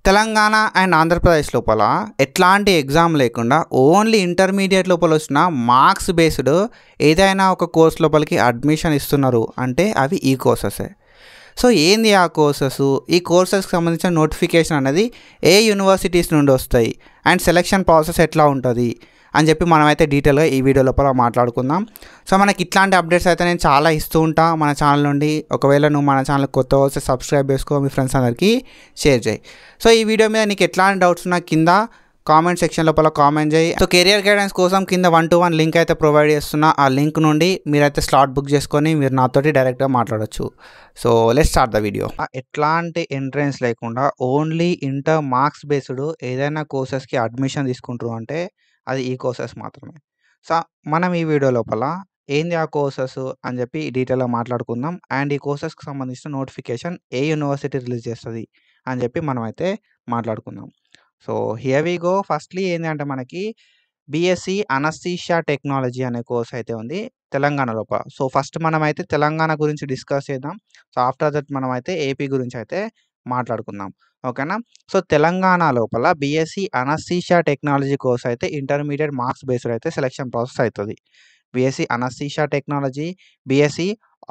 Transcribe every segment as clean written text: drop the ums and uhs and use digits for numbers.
Telangana and Andhra Pradesh లోపల ఎట్లాంటి exam లేకుండా ఓన్లీ ఇంటర్మీడియట్ లోపల వచ్చిన మార్క్స్ బేస్డ్ ఏదైనా ఒక కోర్స్ లోపలికి అడ్మిషన్ ఇస్తున్నారు అంటే అవి ఈ కోర్సెసే. సో ఏంది ఆ కోర్సెస్, ఈ కోర్సెస్కి సంబంధించిన నోటిఫికేషన్ అనేది ఏ యూనివర్సిటీస్ నుండి వస్తాయి అండ్ సెలెక్షన్ ప్రాసెస్ ఎట్లా ఉంటుంది అని చెప్పి మనమైతే డీటెయిల్గా ఈ వీడియో లోపల మాట్లాడుకుందాం. సో మనకి ఇట్లాంటి అప్డేట్స్ అయితే నేను చాలా ఇస్తూ ఉంటా మన ఛానల్ నుండి. ఒకవేళ నువ్వు మన ఛానల్ కొత్త వస్తే సబ్స్క్రైబ్ చేసుకో, మీ ఫ్రెండ్స్ అందరికీ షేర్ చేయి. సో ఈ వీడియో మీద నీకు ఎట్లాంటి డౌట్స్ ఉన్నా కింద కామెంట్ సెక్షన్ లోపల కామెంట్ చేయి. సో కెరియర్ గైడెన్స్ కోసం కింద 1-to-1 లింక్ అయితే ప్రొవైడ్ చేస్తున్నా. ఆ లింక్ నుండి మీరైతే స్లాట్ బుక్ చేసుకొని మీరు నాతోటి డైరెక్ట్గా మాట్లాడచ్చు. So let's start the video. ఎట్లాంటి ఎంట్రెన్స్ లేకుండా ఓన్లీ ఇంటర్ మార్క్స్ బేస్డ్ ఏదైనా కోర్సెస్కి అడ్మిషన్ తీసుకుంటారు అంటే అది ఈ కోర్సెస్ మాత్రమే. సో మనం ఈ వీడియో లోపల ఏంది ఆ కోర్సెస్ అని చెప్పి డీటెయిల్గా మాట్లాడుకుందాం. అండ్ ఈ కోర్సెస్కి సంబంధించిన నోటిఫికేషన్ ఏ యూనివర్సిటీ రిలీజ్ చేస్తుంది అని చెప్పి మనమైతే మాట్లాడుకుందాం. So here we go. Firstly ఏంటి అంటే మనకి బీఎస్సీ అనస్థీషియా టెక్నాలజీ అనే కోర్స్ అయితే ఉంది తెలంగాణ లోపల. సో ఫస్ట్ మనమైతే తెలంగాణ గురించి డిస్కస్ చేద్దాం. సో ఆఫ్టర్ దట్ మనమైతే ఏపీ గురించి అయితే మాట్లాడుకుందాం, ఓకేనా. సో తెలంగాణ లోపల బీఎస్సీ అనస్థీషియా టెక్నాలజీ కోర్స్ అయితే ఇంటర్మీడియట్ మార్క్స్ బేస్డ్ అయితే సెలెక్షన్ ప్రాసెస్ అవుతుంది. BSc anaesthesia technology, BSc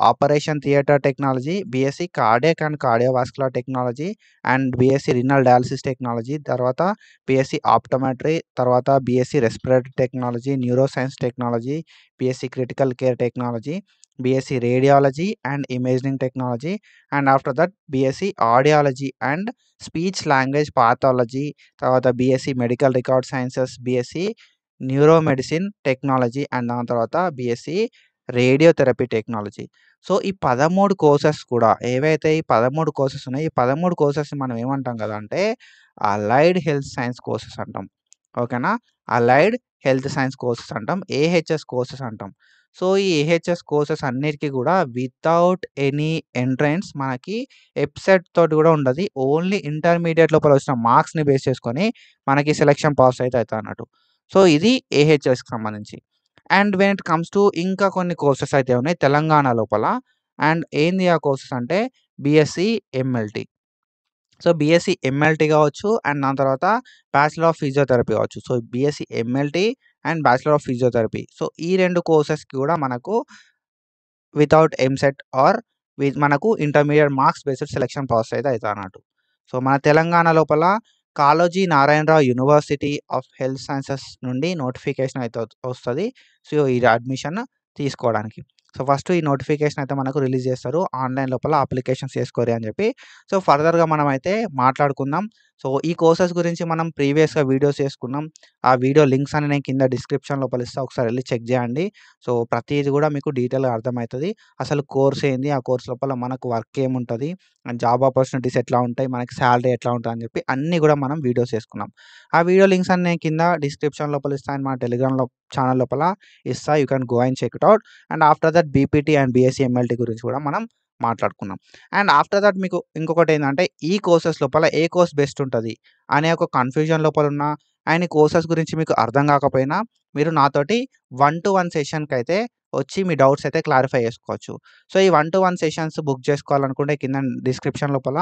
operation theatre technology, BSc cardiac and cardiovascular technology and BSc renal dialysis technology, తర్వాత బీఎస్సీ ఆప్టోమెట్రీ, తర్వాత BSc respiratory technology, neuro science technology, BSc critical care technology, BSc radiology and imaging technology, and after that BSc audiology and speech language pathology, తర్వాత BSc medical record sciences, BSc neuro medicine technology and దాని తర్వాత BSc radiotherapy technology. So ఈ 13 courses కూడా ఏవైతే ఈ 13 courses ఉన్నాయో ఈ 13 కోర్సెస్ని మనం ఏమంటాం కదా అంటే అలైడ్ హెల్త్ సైన్స్ కోర్సెస్ అంటాం, ఓకేనా. అలైడ్ హెల్త్ సైన్స్ కోర్సెస్ అంటాం, ఏహెచ్ఎస్ కోర్సెస్ అంటాం. సో ఈ ఏహెచ్ఎస్ కోర్సెస్ అన్నిటికీ కూడా వితౌట్ ఎనీ ఎంట్రన్స్ మనకి ఎప్సెట్ తోటి కూడా ఉండదు. ఓన్లీ ఇంటర్మీడియట్ లోపల వచ్చిన మార్క్స్ని బేస్ చేసుకొని మనకి సెలెక్షన్ పాస్ అయితే అవుతుంది అన్నట్టు. సో ఇది ఏహెచ్ఎస్కి సంబంధించి. And when it comes to ఇంకా కొన్ని కోర్సెస్ అయితే ఉన్నాయి తెలంగాణ లోపల. అండ్ ఏంది ఆ కోర్సెస్ అంటే BSc MLT. So BSc MLT కావచ్చు అండ్ దాని తర్వాత బ్యాచిలర్ ఆఫ్ ఫిజియోథెరపీ కావచ్చు. So BSc MLT and bachelor of physiotherapy. So ఈ 2 కోర్సెస్కి కూడా మనకు వితౌట్ ఎంసెట్ ఆర్ మనకు intermediate marks based selection process అయితే అవుతుంది అన్నట్టు. సో మన తెలంగాణ లోపల Kaloji Narayanarao university of health sciences నుండి నోటిఫికేషన్ అయితే వస్తుంది. సో ఈ అడ్మిషన్ తీసుకోవడానికి. సో ఫస్ట్ ఈ నోటిఫికేషన్ అయితే మనకు రిలీజ్ చేస్తారు, ఆన్లైన్ లోపల అప్లికేషన్స్ చేసుకోరి అని చెప్పి. సో ఫర్దర్గా మనం అయితే మాట్లాడుకుందాం. సో ఈ కోర్సెస్ గురించి మనం ప్రీవియస్గా వీడియోస్ చేసుకున్నాం. ఆ వీడియో లింక్స్ అని నేను కింద డిస్క్రిప్షన్ లోపల ఇస్తా, ఒకసారి వెళ్ళి చెక్ చేయండి. సో ప్రతిదీ కూడా మీకు డీటెయిల్గా అర్థమవుతుంది. అసలు కోర్స్ ఏంది, ఆ కోర్స్ లోపల మనకు వర్క్ ఏముంటుంది అండ్ జాబ్ ఆపర్చునిటీస్ ఎట్లా ఉంటాయి, మనకి శాలరీ ఎట్లా ఉంటుంది అని చెప్పి అన్నీ కూడా మనం వీడియోస్ చేసుకున్నాం. ఆ వీడియో లింక్స్ అన్ని నేను కింద డిస్క్రిప్షన్ లోపల ఇస్తాను, మన టెలిగ్రామ్ ఛానల్ లోపల ఇస్తా. You can go and check it out. And after that BPT and BSc MLT గురించి కూడా మనం మాట్లాడుకున్నాం. అండ్ ఆఫ్టర్ దట్ మీకు ఇంకొకటి ఏంటంటే ఈ కోర్సెస్ లోపల ఏ కోర్స్ బెస్ట్ ఉంటుంది అనే ఒక కన్ఫ్యూజన్ లోపల ఉన్న అండ్ ఈ కోర్సెస్ గురించి మీకు అర్థం కాకపోయినా మీరు నాతోటి 1-to-1 సెషన్కి అయితే వచ్చి మీ డౌట్స్ అయితే క్లారిఫై చేసుకోవచ్చు. సో ఈ 1-to-1 సెషన్స్ బుక్ చేసుకోవాలనుకుంటే కింద డిస్క్రిప్షన్ లోపల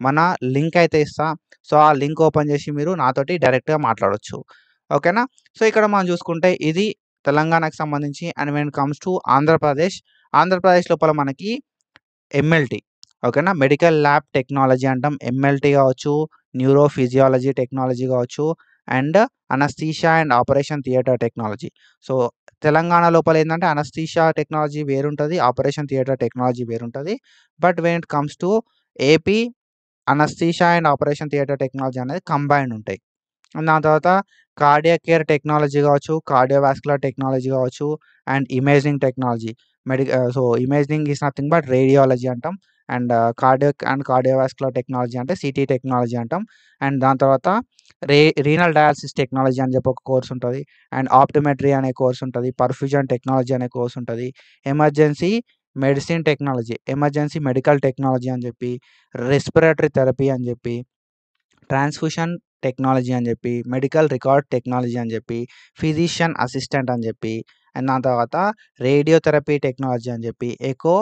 మన లింక్ అయితే ఇస్తా. సో ఆ లింక్ ఓపెన్ చేసి మీరు నాతోటి డైరెక్ట్గా మాట్లాడవచ్చు, ఓకేనా. సో ఇక్కడ మనం చూసుకుంటే ఇది తెలంగాణకు సంబంధించి. And when comes to Andhra Pradesh లోపల మనకి ఎంఎల్టీ, ఓకేనా, మెడికల్ ల్యాబ్ టెక్నాలజీ అంటాం. ఎంఎల్టీ కావచ్చు, న్యూరో ఫిజియాలజీ టెక్నాలజీ కావచ్చు, and anaesthesia and operation theatre technology. So Telangana లోపల ఏంటంటే అనస్థీషియా టెక్నాలజీ వేరుంటుంది, ఆపరేషన్ థియేటర్ టెక్నాలజీ వేరుంటుంది. But when it comes to AP, anaesthesia and operation theatre technology అనేది combined ఉంటాయి. దాని తర్వాత కార్డియాక్ కేర్ టెక్నాలజీ కావచ్చు, కార్డియోవాస్కులర్ టెక్నాలజీ కావచ్చు, and imaging technology. So imaging is nothing but radiology అంటాం. And cardiac and cardiovascular technology అంటే city technology అంటాం. And దాని తర్వాత రీనల్ డయాలసిస్ టెక్నాలజీ అని చెప్పి ఒక కోర్స్ ఉంటుంది. అండ్ ఆప్టోమెట్రీ అనే కోర్స్ ఉంటుంది, పర్ఫ్యూజన్ టెక్నాలజీ అనే కోర్స్ ఉంటుంది, emergency medicine technology, emergency medical technology అని చెప్పి, రెస్పిరేటరీ థెరపీ అని చెప్పి, ట్రాన్స్ఫ్యూషన్ టెక్నాలజీ అని చెప్పి, మెడికల్ రికార్డ్ టెక్నాలజీ అని చెప్పి, ఫిజిషియన్ అసిస్టెంట్ అని చెప్పి, అండ్ దాని తర్వాత రేడియోథెరపీ టెక్నాలజీ అని చెప్పి, ఎకో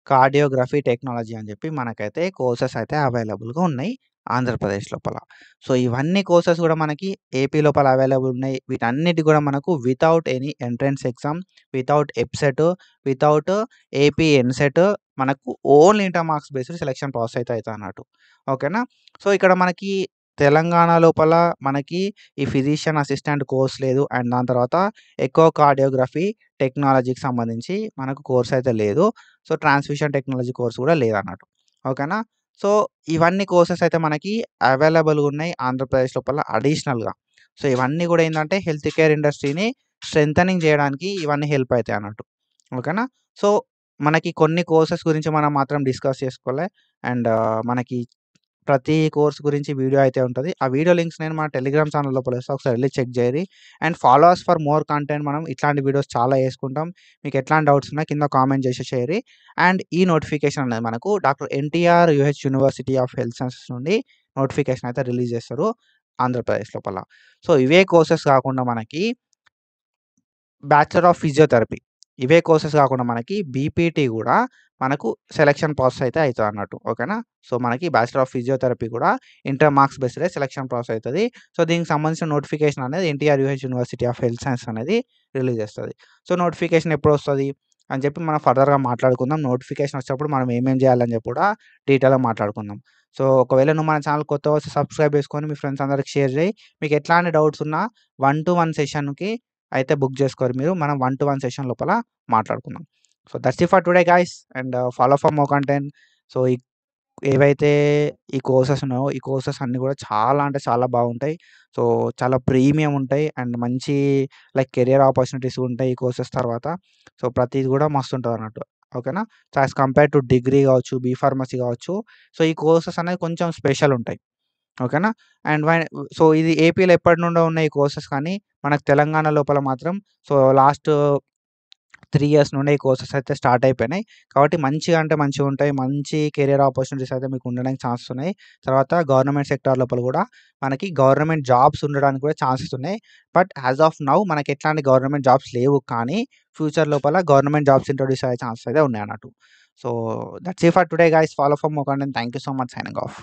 కార్డియోగ్రఫీ టెక్నాలజీ అని చెప్పి మనకైతే కోర్సెస్ అయితే అవైలబుల్గా ఉన్నాయి ఆంధ్రప్రదేశ్ లోపల. సో, ఇవన్నీ కోర్సెస్ గూడా మనకి ఏపీ లోపల అవైలబుల్ ఉన్నాయి. వీటన్నిటి గూడా మనకు without any entrance exam, without EAPCET, without AP EAMCET మనకు only inter marks based selection process అయితే అయితదన్నట్టు. ఓకేనా? సో, ఇక్కడ మనకి తెలంగాణ లోపల మనకి ఈ ఫిజిషియన్ అసిస్టెంట్ కోర్స్ లేదు. అండ్ దాని తర్వాత ఎకో కార్డియోగ్రఫీ టెక్నాలజీకి సంబంధించి మనకు కోర్స్ అయితే లేదు. సో, ట్రాన్స్‌మిషన్ టెక్నాలజీ కోర్స్ గూడా లేదన్నట్టు. ఓకేనా? సో, ఇవన్నీ కోర్సెస్ అయితే మనకి అవైలబుల్‌గా ఉన్నాయి ఆంధ్రప్రదేశ్ లోపల అడిషనల్‌గా. సో, ఇవన్నీ గూడా ఏందంటే హెల్త్ కేర్ ఇండస్ట్రీని స్ట్రెంథెనింగ్ జేయడానికి ఇవన్నీ హెల్ప్ అయితాయి అన్నట్టు. ఓకేనా? సో, మనకి కొన్ని కోర్సెస్ గురించి మనం మాత్రం డిస్కస్ చేసుకోలే. అండ్ మనకి ప్రతి కోర్స్ గురించి వీడియో అయితే ఉంటది. ఆ వీడియో లింక్స్ నేను మన టెలిగ్రామ్ ఛానల్ లోపల ఇస్తా. ఒకసారి వెళ్లి చెక్ జేయరి. And follow us for more content మనం ఇట్లాంటి వీడియోస్ చాలా చేసుకుంటాం. మీకు ఎట్లాంటి డౌట్స్ ఉన్నా కింద కామెంట్ చేసేసేయరి. అండ్ ఈ నోటిఫికేషన్ అనేది మనకు doctor NTR యూహెచ్ university of health sciences నుండి నోటిఫికేషన్ అయితే రిలీజ్ చేస్తారు ఆంధ్రప్రదేశ్ లోపల. సో, ఇవే కోర్సెస్ కాకుండా మనకి బ్యాచిలర్ ఆఫ్ ఫిజియోథెరపీ. ఇవే కోర్సెస్ కాకుండా మనకి బీపీటీ గూడా మనకు సెలక్షన్ ప్రాసెస్ అయితే అయితదన్నట్టు. ఓకేనా? సో, మనకి బ్యాచిలర్ ఆఫ్ ఫిజియోథెరపీ కూడా ఇంటర్ మార్క్స్ బేస్డే సెలక్షన్ ప్రాసెస్ అయితది. సో, దీనికి సంబంధించిన నోటిఫికేషన్ అనేది NTR యూహెచ్ university of health science అనేది రిలీజ్ చేస్తది. సో, నోటిఫికేషన్ ఎప్పుడొస్తది అని చెప్పి మనం ఫర్దర్‌గా మాట్లాడుకుందాం. నోటిఫికేషన్ వచ్చేటప్పుడు మనం ఏమేం చేయాలని చెప్పి కూడా డీటెయిల్‌గా మాట్లాడుకుందాం. సో, ఒకవేళ నువ్వు మన ఛానల్ కొత్తగా వస్తే సబ్స్క్రైబ్ చేసుకొని మీ ఫ్రెండ్స్ అందరికి షేర్ చేయి. మీకు ఎట్లాంటి డౌట్స్ ఉన్నా 1-to-1 సెషన్‌కి అయితే బుక్ చేసుకోరు మీరు. మనం 1-to-1 సెషన్ లోపల మాట్లాడుకుందాం. So, that's it for today guys. And follow for more content. So, ఏవైతే ఈ కోర్సెస్ ఉన్నాయో, ఈ కోర్సెస్ అన్నీ గూడా చాలా అంటే చాలా బాగుంటాయి. సో, చాలా ప్రీమియం ఉంటాయి. అండ్ మంచి లైక్ కెరియర్ ఆపర్చునిటీస్ ఉంటాయి ఈ కోర్సెస్ తర్వాత. సో, ప్రతీది గూడా మస్తుంటదన్నట్టు. ఓకేనా? So, as compare to degree గావచ్చు, బీ ఫార్మసీ గావచ్చు. సో, ఈ కోర్సెస్ అనేవి కొంచెం స్పెషల్ ఉంటాయి. ఓకేనా? అండ్ సో, ఇది ఏపీలో ఎప్పటినుండో ఉన్నాయి ఈ కోర్సెస్ కానీ, మనకు తెలంగాణ లోపల మాత్రం సో, లాస్ట్ 3 ఇయర్స్ నుండే ఈ కోర్సెస్ అయితే స్టార్ట్ అయిపోయినాయి. కాబట్టి మంచిగా అంటే మంచిగుంటాయి. మంచి కెరియర్ ఆపర్చునిటీస్ అయితే మీకు ఉండడానికి ఛాన్సెస్ ఉన్నాయి. తర్వాత గవర్నమెంట్ సెక్టార్ లోపల గూడా మనకి గవర్నమెంట్ జాబ్స్ ఉండడానికి కూడా ఛాన్సెస్ ఉన్నాయి. బట్ యాస్ ఆఫ్ నౌ మనకి ఎట్లాంటి గవర్నమెంట్ జాబ్స్ లేవు. కానీ ఫ్యూచర్ లోపల గవర్నమెంట్ జాబ్స్ ఇంట్రొడ్యూస్ అయ్యే ఛాన్సెస్ అయితే ఉన్నాయన్నట్టు. So, that's it for today guys. Follow for more content. Thank you so much. Signing of.